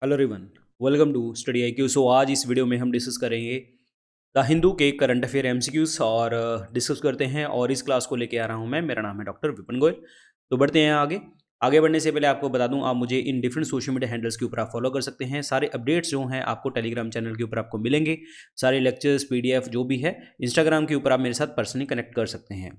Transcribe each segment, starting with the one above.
Hello everyone, welcome to study I Q. So आज इस video में हम डिस्कस करेंगे द हिंदू के करंट अफेयर एमसीक्यूज और डिस्कस करते हैं। और इस क्लास को लेके आ रहा हूं मैं, मेरा नाम है डॉक्टर विपिन गोयल। तो बढ़ते हैं आगे। आगे बढ़ने से पहले आपको बता दूं, आप मुझे in different social media handles के ऊपर आप फॉलो कर सकते हैं। सारे अपडेट्स जो हैं आपको टेलीग्राम चैनल के ऊपर आपको मिलेंगे। सारे लेक्चर्स पीडीएफ जो भी है इंस्टाग्राम के ऊपर आप मेरे साथ पर्सनली कनेक्ट कर सकते हैं।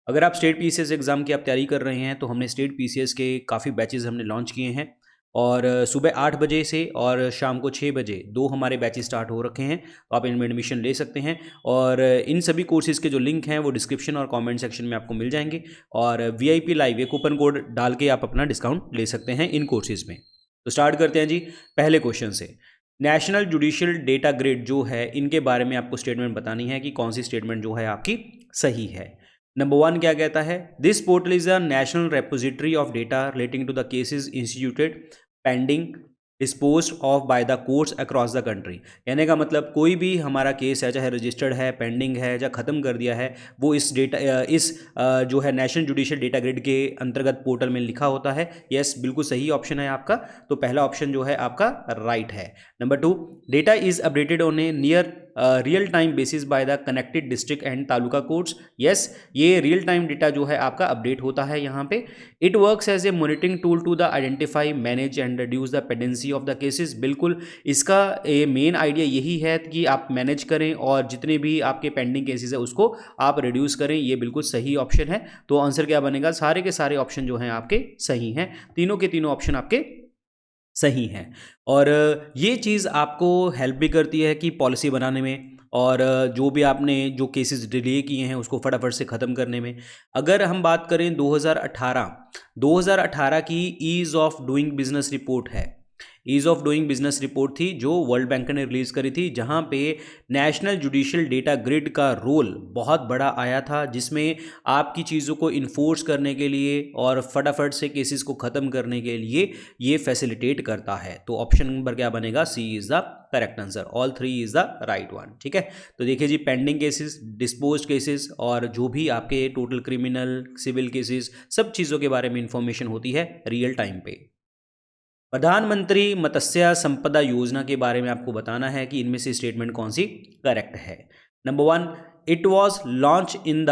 अगर आप स्टेट पीसीएस एग्जाम की आप तैयारी कर रहे हैं तो हमने स्टेट पीसीएस के काफ़ी बैचेस हमने लॉन्च किए हैं। और सुबह 8 बजे से और शाम को 6 बजे दो हमारे बैचेस स्टार्ट हो रखे हैं, तो आप इनमें एडमिशन ले सकते हैं। और इन सभी कोर्सेज के जो लिंक हैं वो डिस्क्रिप्शन और कमेंट सेक्शन में आपको मिल जाएंगे। और वीआईपी लाइव ये कूपन कोड डाल के आप अपना डिस्काउंट ले सकते हैं इन कोर्सेज में। तो स्टार्ट करते हैं जी पहले क्वेश्चन से। नेशनल जुडिशियल डेटा ग्रिड जो है, इनके बारे में आपको स्टेटमेंट बतानी है कि कौन सी स्टेटमेंट जो है आपकी सही है। नंबर 1 क्या कहता है? This portal is a national repository of data relating to the cases instituted pending dispose of by the courts across the country. कहने का मतलब कोई भी हमारा केस है, चाहे रजिस्टर्ड है, पेंडिंग है या ख़त्म कर दिया है, वो इस जो है नेशनल जुडिशियल डेटा ग्रिड के अंतर्गत पोर्टल में लिखा होता है। यस, बिल्कुल सही ऑप्शन है आपका। तो पहला ऑप्शन जो है आपका राइट है। Number 2, data is updated on a near real time basis by the connected district and taluka courts. Yes, ये रियल टाइम डेटा जो है आपका अपडेट होता है यहाँ पे। It works as a monitoring tool to the identify, manage and reduce the pendency of the cases. बिल्कुल, इसका ये मेन आइडिया यही है कि आप मैनेज करें और जितने भी आपके पेंडिंग केसेस है उसको आप रिड्यूस करें। ये बिल्कुल सही ऑप्शन है। तो आंसर क्या बनेगा? सारे के सारे ऑप्शन जो हैं आपके सही हैं। तीनों के तीनों ऑप्शन आपके सही हैं। और ये चीज़ आपको हेल्प भी करती है कि पॉलिसी बनाने में, और जो भी आपने जो केसेस डिले किए हैं उसको फटाफट से ख़त्म करने में। अगर हम बात करें 2018 की ease of doing business report है। Ease of doing business report थी जो वर्ल्ड बैंक ने रिलीज़ करी थी, जहां पे नेशनल जुडिशियल डेटा ग्रिड का रोल बहुत बड़ा आया था, जिसमें आपकी चीज़ों को इन्फोर्स करने के लिए और फटाफट से केसेस को ख़त्म करने के लिए ये फैसिलिटेट करता है। तो ऑप्शन नंबर क्या बनेगा? C is the correct answer. All 3 is the right one. ठीक है, तो देखिए जी, पेंडिंग केसेस, डिस्पोज केसेस और जो भी आपके टोटल क्रिमिनल सिविल केसेस, सब चीज़ों के बारे में इंफॉर्मेशन होती है रियल टाइम पे। प्रधानमंत्री मत्स्य संपदा योजना के बारे में आपको बताना है कि इनमें से स्टेटमेंट कौन सी करेक्ट है। Number 1, it was launch in the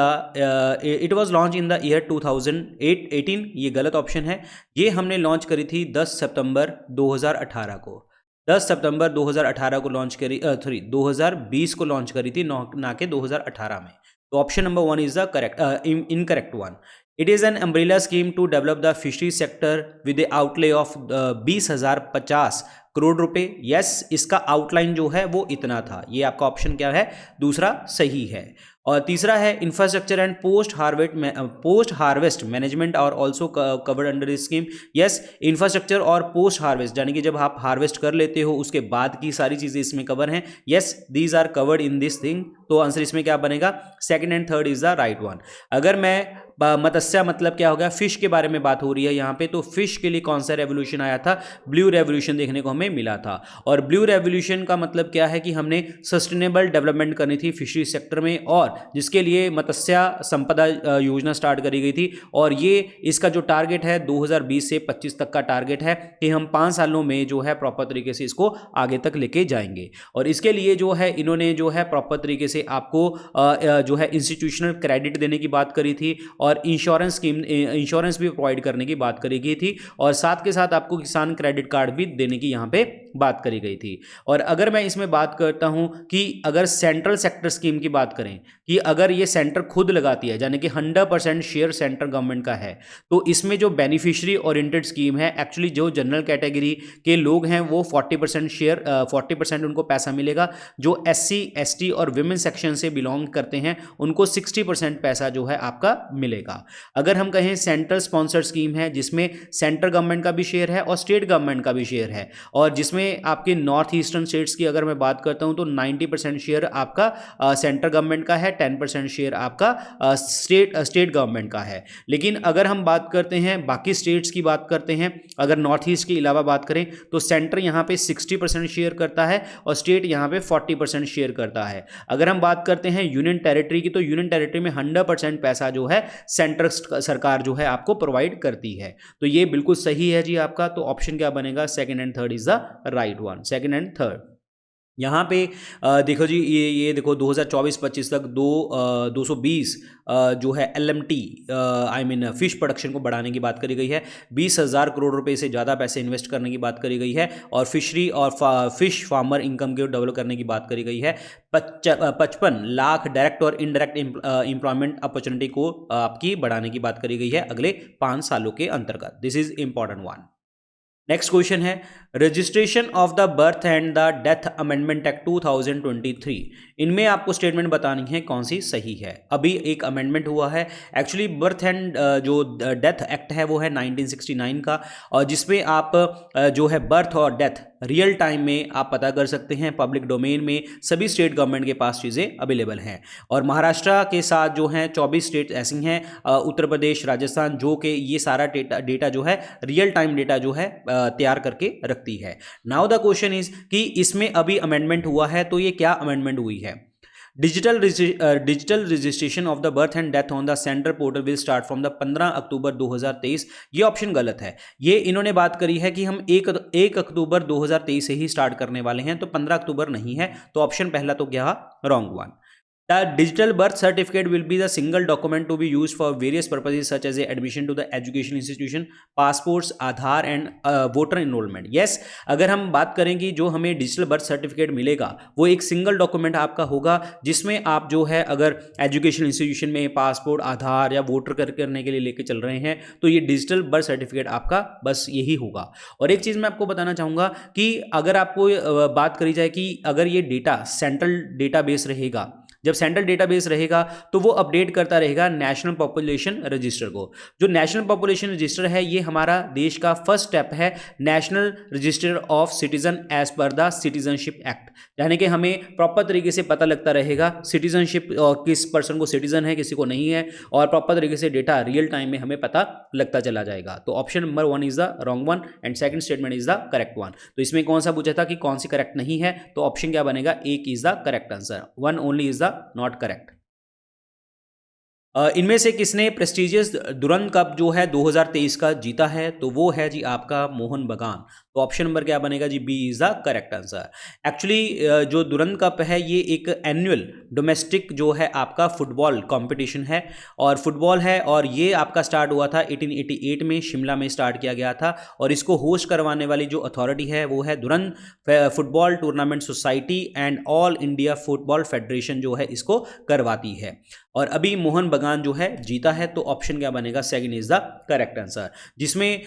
year 2018। ये गलत ऑप्शन है। ये हमने लॉन्च करी थी 10 सितंबर 2018 को। 10 सितंबर 2018 को लॉन्च करी, 2020 को लॉन्च करी थी, ना कि 2018 में। तो option number 1 is the correct incorrect one. It is an umbrella scheme to develop the fishery sector with a outlay of 20,050 crore रुपए। यस, इसका आउटलाइन जो है वो इतना था। ये आपका ऑप्शन क्या है? दूसरा सही है। और तीसरा है infrastructure and post harvest management और also covered under this scheme. Yes, infrastructure और पोस्ट हार्वेस्ट, यानी कि जब आप हार्वेस्ट कर लेते हो उसके बाद की सारी चीज़ें इसमें कवर हैं। Yes, these are covered in this thing. तो आंसर इसमें क्या बनेगा? Second and third is the right one. अगर मैं मत्स्य मतलब क्या हो गया, फिश के बारे में बात हो रही है यहाँ पे, तो फिश के लिए कौन सा रेवोल्यूशन आया था? ब्लू रेवोल्यूशन देखने को हमें मिला था। और ब्लू रेवोल्यूशन का मतलब क्या है कि हमने सस्टेनेबल डेवलपमेंट करनी थी फिशरी सेक्टर में, और जिसके लिए मत्स्य संपदा योजना स्टार्ट करी गई थी। और ये इसका जो टारगेट है 2020 से 25 तक का टारगेट है कि हम 5 सालों में जो है प्रॉपर तरीके से इसको आगे तक लेके जाएंगे। और इसके लिए जो है इन्होंने जो है प्रॉपर तरीके से आपको जो है इंस्टीट्यूशनल क्रेडिट देने की बात करी थी, और इंश्योरेंस भी प्रोवाइड करने की बात करी गई थी, और साथ के साथ आपको किसान क्रेडिट कार्ड भी देने की यहाँ पे बात करी गई थी। और अगर मैं इसमें बात करता हूं कि अगर सेंट्रल सेक्टर स्कीम की बात करें कि अगर ये सेंटर खुद लगाती है, यानी कि 100% शेयर सेंट्रल गवर्नमेंट का है, तो इसमें जो बेनिफिशियरी ओरिएंटेड स्कीम है, एक्चुअली जो जनरल कैटेगरी के लोग हैं वो 40% उनको पैसा मिलेगा। जो SC ST और विमेन सेक्शन से बिलोंग करते हैं उनको 60% पैसा जो है आपका मिलेगा। अगर हम कहें सेंट्रल स्पॉन्सर्ड स्कीम है, जिसमें सेंट्रल गवर्नमेंट का भी शेयर है और स्टेट गवर्नमेंट का भी शेयर है, और जिसमें इसमें आपके नॉर्थ ईस्टर्न स्टेट्स की अगर मैं बात करता हूं तो 90% शेयर आपका सेंट्रल गवर्नमेंट का है, 10% शेयर आपका स्टेट गवर्नमेंट का है। लेकिन अगर हम बात करते हैं बाकी स्टेट्स की बात करते हैं, अगर नॉर्थ ईस्ट के अलावा बात करें तो सेंटर यहाँ पे 60% शेयर करता है और स्टेट यहाँ पे 40% शेयर करता है। अगर हम बात करते हैं यूनियन टेरिटरी की, तो यूनियन टेरिटरी में 100% पैसा जो है सेंट्रल सरकार जो है आपको प्रोवाइड करती है। तो ये बिल्कुल सही है जी आपका। तो ऑप्शन क्या बनेगा? Second and third is the right one, second and third. यहाँ पे देखो जी, ये देखो 2024-25 तक 220 जो है LMT I mean fish production को बढ़ाने की बात करी गई है। 20,000 करोड़ रुपए से ज़्यादा पैसे इन्वेस्ट करने की बात करी गई है और फिशरी और फिश फार्मर इनकम को डेवलप करने की बात करी गई है। 55 लाख डायरेक्ट और इनडायरेक्ट एम्प्लॉयमेंट अपॉर्चुनिटी को आपकी बढ़ाने की बात करी गई है अगले 5 सालों के अंतर्गत। This is important one. Next question है registration of the birth and the death amendment act 2023। इनमें आपको स्टेटमेंट बतानी है कौन सी सही है। अभी एक अमेंडमेंट हुआ है एक्चुअली, बर्थ एंड जो डेथ एक्ट है वो है 1969 का, और जिसमें आप जो है बर्थ और डेथ रियल टाइम में आप पता कर सकते हैं। पब्लिक डोमेन में सभी स्टेट गवर्नमेंट के पास चीज़ें अवेलेबल हैं और महाराष्ट्र के साथ जो हैं 24 स्टेट ऐसी हैं, उत्तर प्रदेश, राजस्थान, जो कि ये सारा डेटा जो है रियल टाइम डेटा जो है तैयार करके रखती है। नाउ द क्वेश्चन इज कि इसमें अभी अमेंडमेंट हुआ है, तो ये क्या अमेंडमेंट हुई है? Digital registration of the birth and death on the central portal will start from the 15 अक्टूबर 2023। ये ऑप्शन गलत है। ये इन्होंने बात करी है कि हम 1 अक्टूबर 2023 से ही स्टार्ट करने वाले हैं, तो 15 अक्टूबर नहीं है। तो ऑप्शन पहला तो क्या? Wrong one. The digital birth certificate will be the single document to be used for various purposes such as admission to the education institution, passports, Aadhaar and voter enrolment. Yes, अगर हम बात करें कि जो हमें डिजिटल बर्थ सर्टिफिकेट मिलेगा वो एक सिंगल डॉक्यूमेंट आपका होगा, जिसमें आप जो है अगर एजुकेशन इंस्टीट्यूशन में पासपोर्ट, आधार या वोटर करने के लिए लेके चल रहे हैं तो ये डिजिटल बर्थ सर्टिफिकेट आपका बस यही होगा। और एक चीज़ मैं आपको बताना चाहूँगा कि अगर आपको बात करी जाए कि अगर ये डेटा सेंट्रल डेटाबेस रहेगा, जब सेंट्रल डेटाबेस रहेगा तो वो अपडेट करता रहेगा नेशनल पॉपुलेशन रजिस्टर को। जो नेशनल पॉपुलेशन रजिस्टर है ये हमारा देश का फर्स्ट स्टेप है national register of citizen as per the citizenship act, यानी कि हमें प्रॉपर तरीके से पता लगता रहेगा सिटीजनशिप, किस पर्सन को सिटीजन है, किसी को नहीं है, और प्रॉपर तरीके से डेटा रियल टाइम में हमें पता लगता चला जाएगा। तो option number 1 is the wrong one and second statement is the correct one. तो इसमें कौन सा पूछा था कि कौन सी करेक्ट नहीं है, तो ऑप्शन क्या बनेगा? एक is the correct answer, 1 only is the not correct. इनमें से किसने प्रेस्टिजियस दुरंत कप जो है 2023 का जीता है? तो वो है जी आपका मोहन बगान। तो ऑप्शन नंबर क्या बनेगा जी? B is the correct answer. Actually जो दुरंत कप है ये एक एनुअल डोमेस्टिक जो है आपका फुटबॉल कंपटीशन है, और फुटबॉल है, और ये आपका स्टार्ट हुआ था 1888 में शिमला में स्टार्ट किया गया था, और इसको होस्ट करवाने वाली जो अथॉरिटी है वो है Durand football tournament society and all India football federation जो है इसको करवाती है। और अभी मोहन बगान जो है जीता है, तो ऑप्शन क्या बनेगा? Second is the correct answer, जिसमें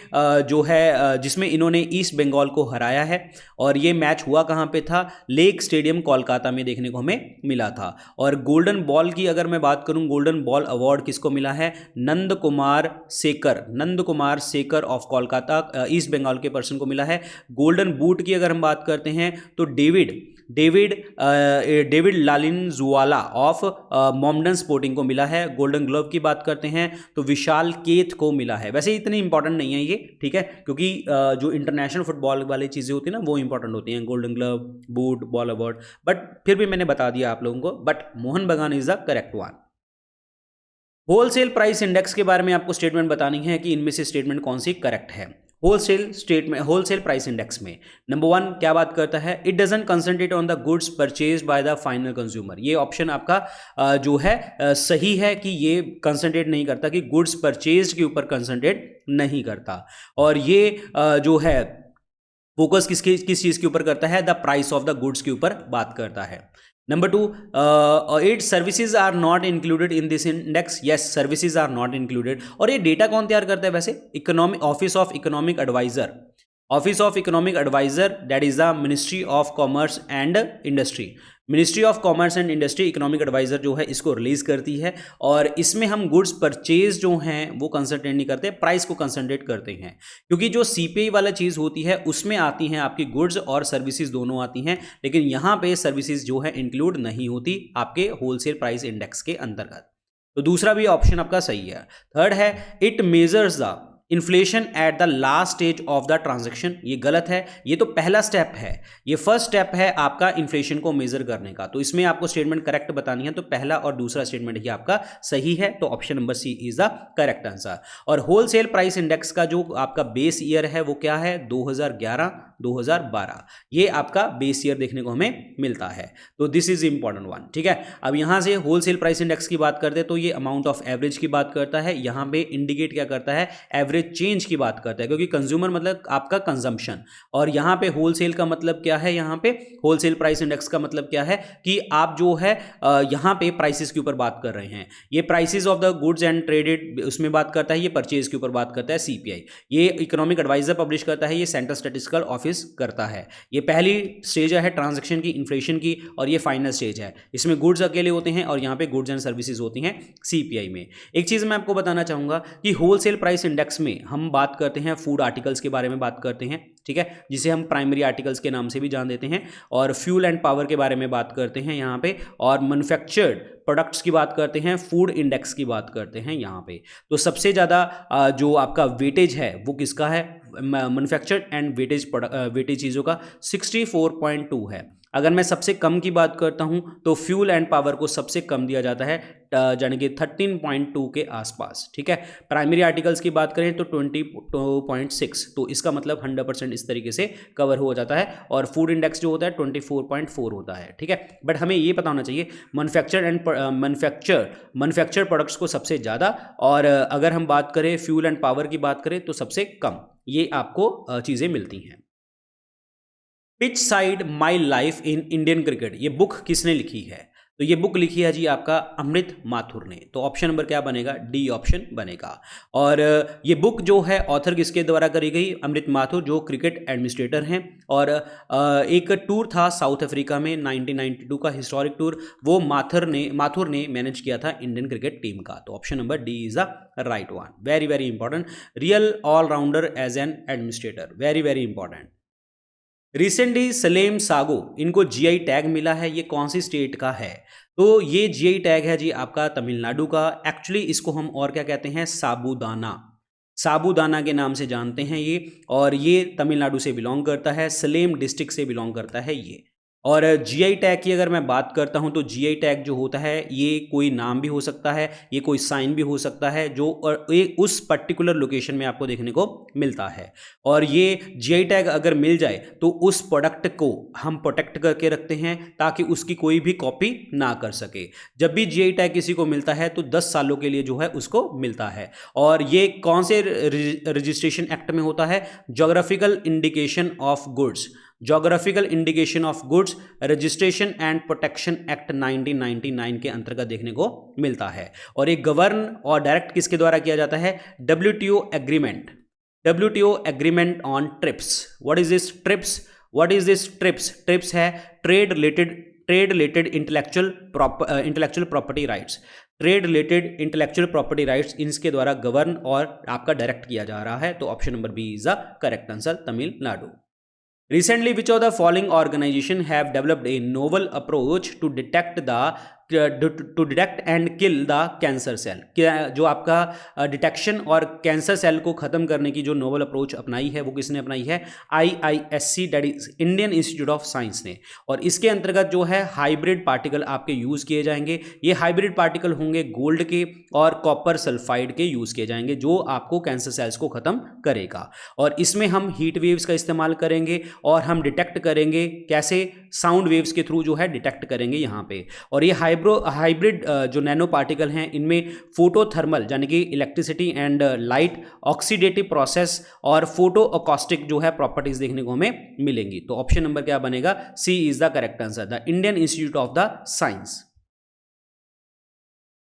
जो है जिसमें इन्होंने ईस्ट बंगाल को हराया है। और ये मैच हुआ कहाँ पे था? लेक स्टेडियम कोलकाता में देखने को हमें मिला था। और गोल्डन बॉल की अगर मैं बात करूं, गोल्डन बॉल अवार्ड किसको मिला है? नंद कुमार सेकर ऑफ कोलकाता, ईस्ट बंगाल के पर्सन को मिला है। गोल्डन बूट की अगर हम बात करते हैं तो डेविड लालिनजुआला ऑफ मॉमडन स्पोर्टिंग को मिला है। गोल्डन ग्लोव की बात करते हैं तो विशाल केथ को मिला है। वैसे इतनी इंपॉर्टेंट नहीं है ये, ठीक है, क्योंकि जो इंटरनेशनल फुटबॉल वाली चीज़ें होती है ना वो इंपॉर्टेंट होती हैं, golden glove, boot, ball award, but फिर भी मैंने बता दिया आप लोगों को। बट मोहन बगान is the correct one. Wholesale price index के बारे में आपको स्टेटमेंट बतानी है कि इनमें से स्टेटमेंट कौन सी करेक्ट है। होलसेल प्राइस इंडेक्स में नंबर 1 क्या बात करता है? It doesn't concentrate on the goods purchase by the final consumer. ये ऑप्शन आपका जो है सही है कि ये कंसंट्रेट नहीं करता, कि गुड्स परचेज के ऊपर कंसंट्रेट नहीं करता। और ये जो है फोकस किस चीज़ के ऊपर करता है? The price of the goods के ऊपर बात करता है। Number 2, 8 services are not included in this index. Yes, services are not included. और ये डेटा कौन तैयार करता है वैसे? Office of economic adviser. Office of economic adviser, that is the ministry of commerce and industry. Ministry of commerce and industry economic adviser जो है इसको रिलीज करती है, और इसमें हम गुड्स परचेज जो हैं वो कंसंट्रेट नहीं करते, प्राइस को कंसंट्रेट करते हैं, क्योंकि जो सीपीआई वाला चीज़ होती है उसमें आती हैं आपकी गुड्स और सर्विसेज दोनों आती हैं, लेकिन यहाँ पे सर्विसेज जो है इंक्लूड नहीं होती आपके होलसेल प्राइस इंडेक्स के अंतर्गत। तो दूसरा भी ऑप्शन आपका सही है। थर्ड है, it measures the inflation at the last stage of the transaction. ये गलत है, ये तो पहला स्टेप है, ये फर्स्ट स्टेप है आपका इन्फ्लेशन को मेजर करने का। तो इसमें आपको स्टेटमेंट करेक्ट बतानी है, तो पहला और दूसरा स्टेटमेंट ही आपका सही है, तो option number C is the correct answer. और होलसेल प्राइस इंडेक्स का जो आपका बेस ईयर है वो क्या है, 2011-2012, ये आपका बेस ईयर देखने को हमें मिलता है। तो दिस इज इंपॉर्टेंट वन, ठीक है। अब यहां से होलसेल प्राइस इंडेक्स की बात करते हैं तो ये अमाउंट ऑफ एवरेज की बात करता है, यहां पे इंडिकेट क्या करता है, एवरेज चेंज की बात करता है, क्योंकि कंज्यूमर मतलब आपका कंजम्पशन, और यहां पे होलसेल का मतलब क्या है, यहां पे होलसेल प्राइस इंडेक्स का मतलब क्या है कि आप जो है यहां पे प्राइसेस के ऊपर बात कर रहे हैं। ये prices of the goods and traded उसमें बात करता है, ये परचेज के ऊपर बात करता है सीपीआई। ये इकोनॉमिक एडवाइजर पब्लिश करता है, ये सेंट्रल स्टैटिस्टिकल ऑफिस करता है। ये पहली स्टेज है ट्रांजैक्शन की, इन्फ्लेशन की, और ये फाइनल स्टेज है, इसमें गुड्स अकेले होते हैं और यहाँ पे गुड्स एंड सर्विसेज होती हैं सीपीआई में। एक चीज़ मैं आपको बताना चाहूँगा कि होलसेल प्राइस इंडेक्स में हम बात करते हैं फूड आर्टिकल्स के बारे में बात करते हैं, ठीक है, जिसे हम प्राइमरी आर्टिकल्स के नाम से भी जान देते हैं, और फ्यूल एंड पावर के बारे में बात करते हैं यहाँ पे, और मैन्युफैक्चर्ड प्रोडक्ट्स की बात करते हैं, फूड इंडेक्स की बात करते हैं यहाँ पे। तो सबसे ज़्यादा जो आपका वेटेज है वो किसका है, मैन्युफैक्चर्ड एंड वेटेज चीज़ों का 64.2 है। अगर मैं सबसे कम की बात करता हूं तो फ्यूल एंड पावर को सबसे कम दिया जाता है, यानी कि 13.2 के आसपास, ठीक है। प्राइमरी आर्टिकल्स की बात करें तो 22.6, तो इसका मतलब 100% इस तरीके से कवर हो जाता है, और फूड इंडेक्स जो होता है 24.4 होता है, ठीक है। बट हमें ये पता होना चाहिए मैन्युफैक्चर्ड प्रोडक्ट्स को सबसे ज़्यादा, और अगर हम बात करें फ्यूल एंड पावर की बात करें तो सबसे कम, ये आपको चीज़ें मिलती हैं। Pitch side my life in Indian cricket, ये बुक किसने लिखी है, तो ये बुक लिखी है जी आपका अमृत माथुर ने। तो ऑप्शन नंबर क्या बनेगा, डी ऑप्शन बनेगा। और ये बुक जो है ऑथर किसके द्वारा करी गई, अमृत माथुर, जो क्रिकेट एडमिनिस्ट्रेटर हैं। और एक टूर था साउथ अफ्रीका में 1992 का हिस्टोरिक टूर, वो माथुर ने मैनेज किया था इंडियन क्रिकेट टीम का। तो option number D is the right one, very very important. Real allrounder as an administrator, very very important. Recently Salem sago, इनको जीआई टैग मिला है, ये कौन सी स्टेट का है, तो ये जीआई टैग है जी आपका तमिलनाडु का। एक्चुअली इसको हम और क्या कहते हैं, साबूदाना, साबूदाना के नाम से जानते हैं ये, और ये तमिलनाडु से बिलोंग करता है, सलेम डिस्ट्रिक्ट से बिलोंग करता है ये। और जीआई टैग की अगर मैं बात करता हूं तो जीआई टैग जो होता है ये कोई नाम भी हो सकता है, ये कोई साइन भी हो सकता है, जो उस पर्टिकुलर लोकेशन में आपको देखने को मिलता है। और ये जीआई टैग अगर मिल जाए तो उस प्रोडक्ट को हम प्रोटेक्ट करके रखते हैं ताकि उसकी कोई भी कॉपी ना कर सके। जब भी जीआई टैग किसी को मिलता है तो 10 सालों के लिए जो है उसको मिलता है। और ये कौन से रजिस्ट्रेशन एक्ट में होता है, geographical indication of goods, geographical indication of goods registration and protection act 1999 के अंतर्गत देखने को मिलता है। और एक गवर्न और डायरेक्ट किसके द्वारा किया जाता है, WTO agreement on TRIPS. What is this TRIPS, what is this TRIPS, TRIPS है trade related intellectual property rights, trade related intellectual property rights, इनके द्वारा गवर्न और आपका डायरेक्ट किया जा रहा है। तो option number B is the correct answer, Tamil Nadu. Recently, which of the following organization have developed a novel approach to detect and kill the cancer cell? जो आपका डिटेक्शन और कैंसर सेल को खत्म करने की जो नोवल अप्रोच अपनाई है वो किसने अपनाई है, IISC, that is Indian institute of science ने। और इसके अंतर्गत जो है हाइब्रिड पार्टिकल आपके यूज किए जाएंगे। ये हाइब्रिड पार्टिकल होंगे गोल्ड के और कॉपर सल्फाइड के यूज किए जाएंगे, जो आपको कैंसर सेल्स को खत्म करेगा। और इसमें हम हीट वेव्स का इस्तेमाल करेंगे और हम डिटेक्ट करेंगे कैसे, साउंड वेव्स के थ्रू जो है डिटेक्ट करेंगे यहाँ पे। और ये हाइब्रिड जो नैनो पार्टिकल हैं इनमें फोटोथर्मल यानी कि electricity and light, oxidative process और फोटो अकॉस्टिक जो है प्रॉपर्टीज देखने को हमें मिलेंगी। तो ऑप्शन नंबर क्या बनेगा, C is the correct answer, the Indian institute of the science.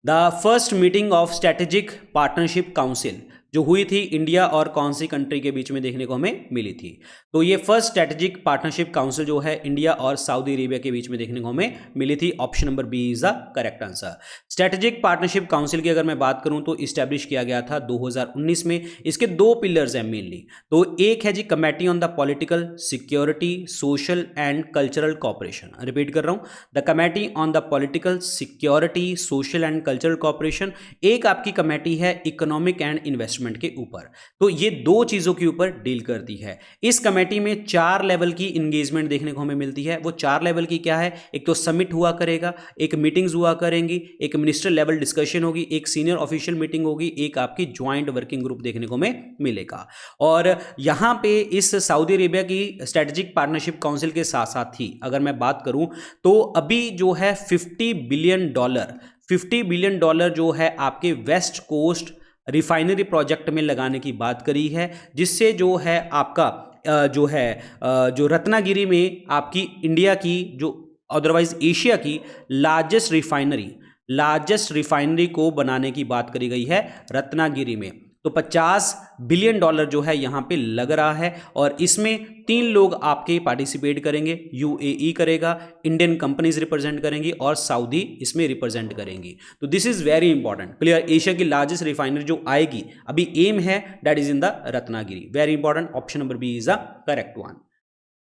The first meeting of strategic partnership council, जो हुई थी इंडिया और कौन सी कंट्री के बीच में देखने को हमें मिली थी। तो ये फर्स्ट स्ट्रेटेजिक पार्टनरशिप काउंसिल जो है इंडिया और सऊदी अरेबिया के बीच में देखने को हमें मिली थी। Option number B is the correct answer. Strategic partnership council की अगर मैं बात करूं तो इस्टेब्लिश किया गया था 2019 में। इसके दो पिलर्स हैं मेनली। तो एक है जी committee on the political security social and cultural cooperation. Repeat कर रहा हूं, the committee on the political security social and cultural cooperation. एक आपकी कमेटी है इकोनॉमिक एंड इन्वेस्टमेंट के ऊपर। तो ये दो चीजों के ऊपर डील करती है। इस कमेटी में 4 लेवल की इंगेजमेंट देखने को हमें मिलती है। वो 4 लेवल की क्या है? एक तो समिट हुआ करेगा, एक मीटिंग्स हुआ करेंगी, एक मिनिस्टर लेवल डिस्कशन होगी, एक सीनियर ऑफिशियल मीटिंग होगी, एक आपकी ज्वाइंट वर्किंग ग्रुप देखने को हमें मिलेगा। और यहां पे इस सऊदी अरेबिया की स्ट्रेटेजिक पार्टनरशिप काउंसिल के साथ साथ ही अगर मैं बात करूं तो अभी जो है $50 बिलियन जो है आपके वेस्ट कोस्ट रिफाइनरी प्रोजेक्ट में लगाने की बात करी है, जिससे जो है आपका जो रत्नागिरी में आपकी इंडिया की जो अदरवाइज एशिया की लार्जेस्ट रिफाइनरी को बनाने की बात करी गई है रत्नागिरी में। तो $50 बिलियन जो है यहां पे लग रहा है और इसमें 3 लोग आपके पार्टिसिपेट करेंगे। यूएई करेगा, इंडियन कंपनीज रिप्रेजेंट करेंगी और सऊदी इसमें रिप्रेजेंट करेंगी। तो this is very important. Clear? Asia की लार्जेस्ट रिफाइनरी जो आएगी अभी एम है that is in the Ratnagiri. Very important. Option number B is the correct one.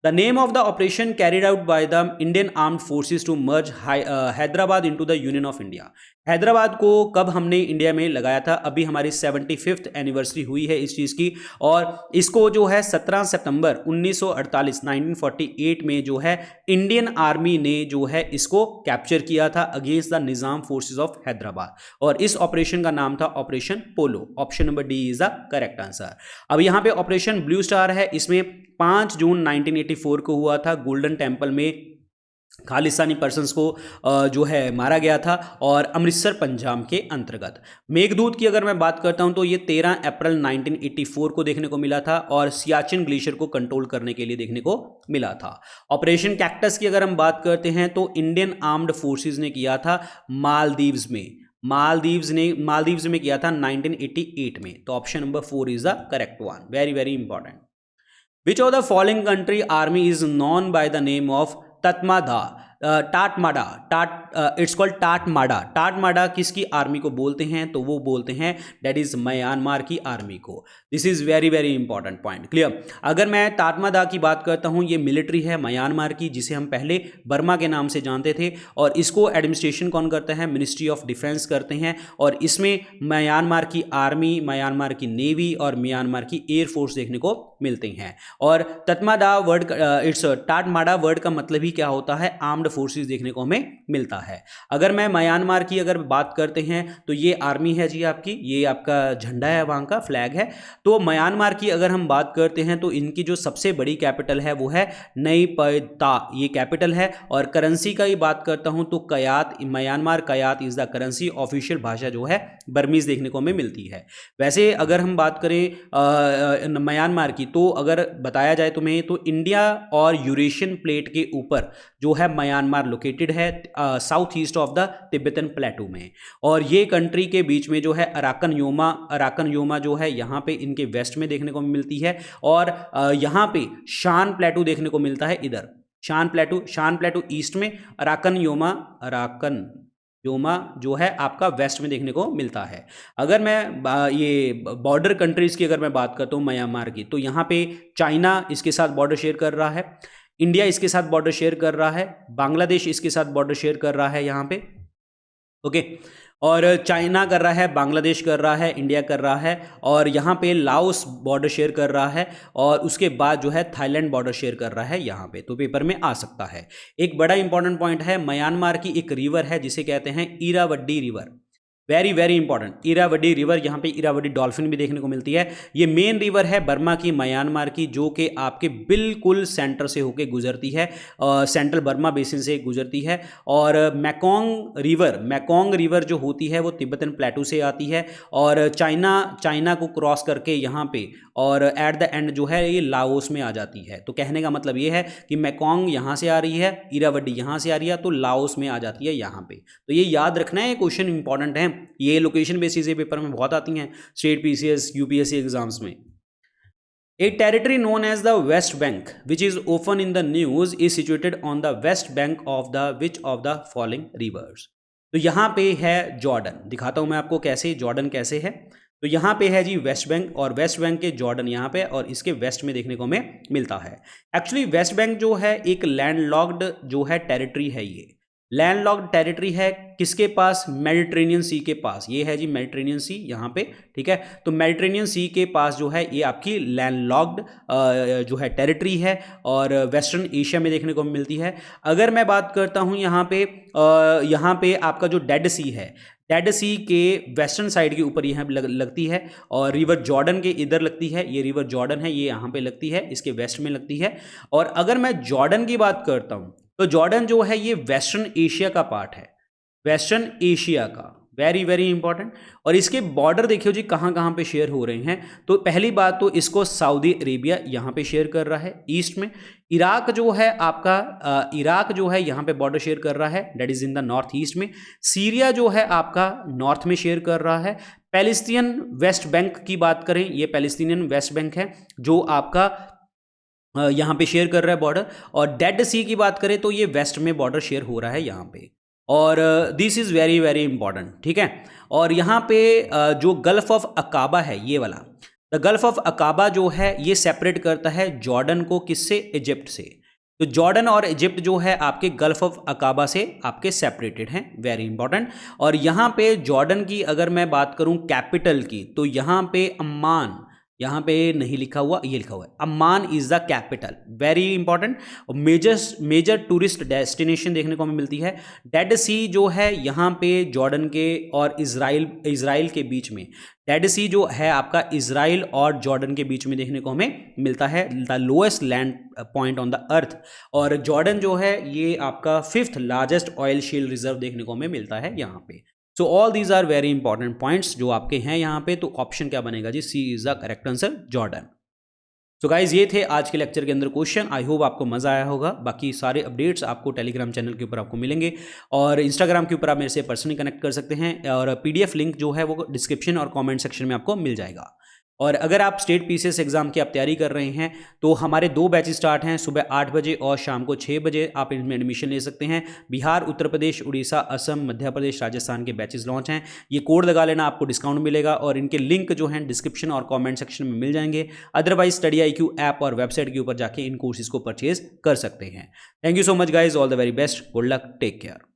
The name of the operation carried out by the Indian Armed Forces to merge Hyderabad into the Union of India. Hyderabad को कब हमने India में लगाया था? अभी हमारी 75th anniversary हुई है इस चीज़ की और इसको जो है 17 सितंबर 1948 में जो है इंडियन आर्मी ने जो है इसको कैप्चर किया था against the Nizam forces of Hyderabad और इस ऑपरेशन का नाम था operation polo. Option number D is the correct answer. अब यहाँ पे ऑपरेशन ब्लू स्टार है, इसमें 5 जून 1984 को हुआ था। गोल्डन टेम्पल में खालिस्तानी पर्सन्स को जो है मारा गया था और अमृतसर पंजाब के अंतर्गत। मेघदूत की अगर मैं बात करता हूं तो ये 13 अप्रैल 1984 को देखने को मिला था और सियाचिन ग्लेशियर को कंट्रोल करने के लिए देखने को मिला था। ऑपरेशन कैक्टस की अगर हम बात करते हैं तो इंडियन आर्म्ड फोर्सेस ने किया था मालदीव्स में किया था 1988 में। तो option number 4 is the correct one. Very very important. Which of the following country army is known by the name of Tatmadaw? It's called Tatmadaw. Tatmadaw किसकी आर्मी को बोलते हैं? तो वो बोलते हैं दैट इज म्यांमार की आर्मी को। This is very very important point. Clear? अगर मैं टाटमाडा की बात करता हूं, ये मिलिट्री है म्यांमार की, जिसे हम पहले बर्मा के नाम से जानते थे और इसको एडमिनिस्ट्रेशन कौन करता है? मिनिस्ट्री ऑफ डिफेंस करते हैं और इसमें म्यांमार की आर्मी, म्यांमार की नेवी और म्यांमार की एयरफोर्स देखने को मिलते हैं। और टाटमाडा वर्ड का मतलब ही क्या होता है? आर्म्ड फोर्सेस देखने को हमें मिलता है। अगर मैं म्यांमार की अगर बात करते हैं तो ये आर्मी है जी आपकी, ये आपका झंडा है, वहां का फ्लैग है। तो म्यांमार की अगर हम बात करते हैं तो इनकी जो सबसे बड़ी कैपिटल है वो है नई पैता, ये कैपिटल है। और करेंसी का ही बात करता हूं तो kyat, Myanmar kyat is the currency. Official भाषा जो है बर्मीज देखने को हमें मिलती है। वैसे अगर हम बात करें म्यांमार की तो अगर बताया जाए तुम्हें तो इंडिया और यूरेशियन प्लेट के ऊपर जो है म्यांमार लोकेटेड है south east of the Tibetan प्लेटू में। और ये कंट्री के बीच में जो है अराकन योमा जो है यहाँ पे इनके वेस्ट में देखने को मिलती है और यहाँ पे शान प्लेटू देखने को मिलता है। इधर शान प्लेटू ईस्ट में, अराकन योमा जो है आपका वेस्ट में देखने को मिलता है। अगर मैं ये बॉर्डर कंट्रीज की अगर मैं बात करता हूँ म्यांमार की, तो यहाँ पे चाइना इसके साथ बॉर्डर शेयर कर रहा है, इंडिया इसके साथ बॉर्डर शेयर कर रहा है, बांग्लादेश इसके साथ बॉर्डर शेयर कर रहा है यहाँ पे। ओके, और चाइना कर रहा है, बांग्लादेश कर रहा है, इंडिया कर रहा है और यहाँ पे लाओस बॉर्डर शेयर कर रहा है और उसके बाद जो है थाईलैंड बॉर्डर शेयर कर रहा है यहाँ पे। तो पेपर में आ सकता है। एक बड़ा इंपॉर्टेंट पॉइंट है, म्यांमार की एक रिवर है जिसे कहते हैं Irrawaddy river. Very very important, Irrawaddy river. यहाँ पे इरावडी डॉल्फिन भी देखने को मिलती है। ये मेन रिवर है बर्मा की, म्यांमार की, जो कि आपके बिल्कुल सेंटर से होके गुजरती है, सेंट्रल बर्मा बेसिन से गुजरती है। और मैकोंग रिवर जो होती है वो तिब्बतन प्लेटू से आती है और चाइना को क्रॉस करके यहाँ पे और एट द एंड जो है ये लाओस में आ जाती है। तो कहने का मतलब ये है कि मैकोंग यहाँ से आ रही है, इरावडी यहाँ से आ रही है, तो लाओस में आ जाती है यहाँ पे। तो ये याद रखना है, ये क्वेश्चन इंपॉर्टेंट है। ये लोकेशन बेसिस चीज़ें पेपर में बहुत आती हैं स्टेट पीसीएस यूपीएससी एग्जाम्स में। A territory known as the West Bank, which is often in the news, is situated on the west bank of the which of the following rivers? तो यहाँ पे है Jordan, दिखाता हूँ मैं आपको कैसे जॉर्डन कैसे है। तो यहाँ पे है जी वेस्ट बैंक, और वेस्ट बैंक के जॉर्डन यहाँ पे और इसके वेस्ट में देखने को हमें मिलता है। एक्चुअली वेस्ट बैंक जो है एक लैंडलॉक्ड जो है टेरिटरी है, ये लैंडलॉक्ड टेरिटरी है किसके पास? मेडिटेरेनियन सी के पास। ये है जी मेडिटेरेनियन सी यहाँ पे, ठीक है। तो मेडिटेरेनियन सी के पास जो है ये आपकी लैंडलॉक्ड जो है टेरिटरी है और वेस्टर्न एशिया में देखने को मिलती है। अगर मैं बात करता हूँ यहाँ पे आपका जो डेड सी है, डेड सी के वेस्टर्न साइड के ऊपर यहाँ लगती है और रिवर जॉर्डन के इधर लगती है। ये रिवर जॉर्डन है, ये यहाँ पे लगती है, इसके वेस्ट में लगती है। और अगर मैं जॉर्डन की बात करता हूँ तो जॉर्डन जो है ये वेस्टर्न एशिया का पार्ट है, वेस्टर्न एशिया का, वेरी वेरी इंपॉर्टेंट। और इसके बॉर्डर देखियो जी कहाँ कहाँ पे शेयर हो रहे हैं। तो पहली बात तो इसको सऊदी अरेबिया यहाँ पे शेयर कर रहा है ईस्ट में। इराक जो है आपका इराक जो है यहाँ पे बॉर्डर शेयर कर रहा है, that is in the north east में। सीरिया जो है आपका नॉर्थ में शेयर कर रहा है। पैलेस्टीन वेस्ट बैंक की बात करें, ये पैलेस्टीनियन वेस्ट बैंक है जो आपका यहाँ पे शेयर कर रहा है बॉर्डर। और डेड सी की बात करें तो ये वेस्ट में बॉर्डर शेयर हो रहा है यहाँ पे। और this is very very important, ठीक है। और यहाँ पे जो गल्फ ऑफ अकाबा है ये वाला, द गल्फ ऑफ अकाबा जो है ये सेपरेट करता है जॉर्डन को किससे? इजिप्ट से। तो जॉर्डन और इजिप्ट जो है आपके गल्फ ऑफ अकाबा से आपके सेपरेटेड हैं, वेरी इंपॉर्टेंट। और यहाँ पे जॉर्डन की अगर मैं बात करूँ कैपिटल की तो यहाँ पे अम्मान, यहाँ पे नहीं लिखा हुआ, ये लिखा हुआ है Amman is the capital, very important. Major tourist destination देखने को हमें मिलती है। डेड सी जो है यहाँ पे जॉर्डन के और इजराइल के बीच में, डेड सी जो है आपका इजराइल और जॉर्डन के बीच में देखने को हमें मिलता है, the lowest land point on the earth. और जॉर्डन जो है ये आपका 5th लार्जेस्ट ऑयल शील रिजर्व देखने को हमें मिलता है यहाँ पे। So all these are very important points जो आपके हैं यहाँ पे। तो ऑप्शन क्या बनेगा जी? C is the correct answer, Jordan. So guys ये थे आज के लेक्चर के अंदर क्वेश्चन। आई होप आपको मजा आया होगा। बाकी सारे अपडेट्स आपको टेलीग्राम चैनल के ऊपर आपको मिलेंगे और इंस्टाग्राम के ऊपर आप मेरे से पर्सनली कनेक्ट कर सकते हैं और पीडीएफ लिंक जो है वो डिस्क्रिप्शन और कमेंट सेक्शन में आपको मिल जाएगा। और अगर आप स्टेट पीसीएस एग्जाम की आप तैयारी कर रहे हैं तो हमारे 2 बैचेस स्टार्ट हैं, सुबह 8 बजे और शाम को 6 बजे आप इनमें एडमिशन ले सकते हैं। बिहार, उत्तर प्रदेश, उड़ीसा, असम, मध्य प्रदेश, राजस्थान के बैचेस लॉन्च हैं। ये कोड लगा लेना, आपको डिस्काउंट मिलेगा और इनके लिंक जो हैं डिस्क्रिप्शन और कमेंट सेक्शन में मिल जाएंगे। अदरवाइज स्टडी IQ ऐप और वेबसाइट के ऊपर जाके इन कोर्सेज को परचेज कर सकते हैं। Thank you so much guys, all the very best, good luck, take care.